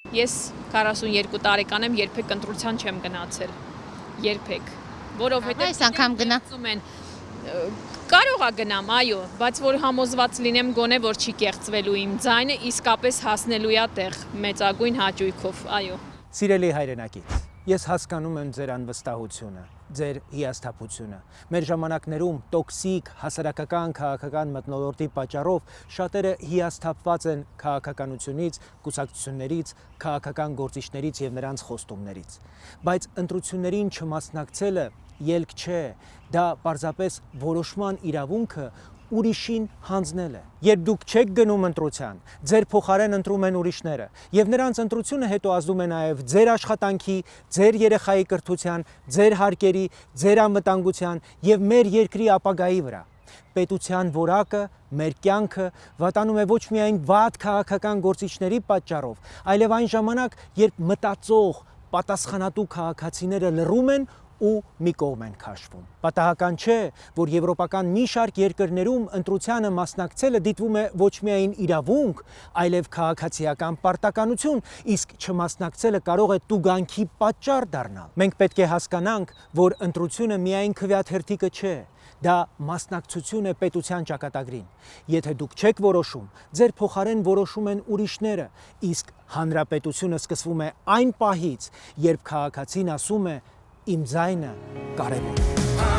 Ես 42 տարեկան եմ, երբեք ընտրության չեմ գնացել։ Երբեք։ Որովհետև Այս անգամ գնա։ Կարող է գնամ, այո, բայց որ համոզված լինեմ գոնե որ չի կեղծվելու իմ ձայնը, իսկապես հասնելու է տեղ մեծագույն հաճույքով, այո։ Սիրելի հայրենակից, ես հասկանում եմ ձեր անվստահությունը, ձեր հիասթափությունը։ Մեր ժամանակներում տոքսիկ հասարակական քաղաքական մթնոլորտի պատճառով շատերը հիասթափված են քաղաքականությունից, կուսակցություններից, քաղաքական գործիչներից եւ նրանց խոստումներից։ Բայց ընտրություններին չմասնակցելը ելք չէ, դա պարզապես որոշման իրավունքը ուրիշին հանձնել է։ Երբ դուք չեք գնում ընտրության, ձեր փոխարեն ընտրում են ուրիշները, եւ նրանց ընտրությունը հետո ազդում է նաեւ ձեր աշխատանքի, ձեր երեխայի կրթության, ձեր հարկերի, ձեր անվտանգության եւ մեր երկրի ապագայի վրա։ Պետության որակը, մեր կյանքը վատանում է ոչ միայն վատ քաղաքական գործիչների պատճառով, այլև այն ժամանակ, երբ մտածող, պատասխանատու քաղաքացիները լռում են ու մի կողմ են քաշվում։ Պատահական չէ, որ եվրոպական մի շարք երկրներում ընտրությանը մասնակցելը դիտվում է ոչ միայն իրավունք, այլև քաղաքացիական պարտականություն, իսկ չմասնակցելը կարող է տուգանքի պատճառ դառնալ։ Մենք պետք է հասկանանք, որ ընտրությունը միայն քվեաթերթիկը չէ, դա մասնակցություն է պետության ճակատագրին։ Եթե դուք չեք որոշում, ձեր փոխարեն որոշում են ուրիշները, իսկ հանրապետությունը սկսվում է այն պահից, երբ քաղաքացին ասում է «Իմ ձայնը կարևոր է»։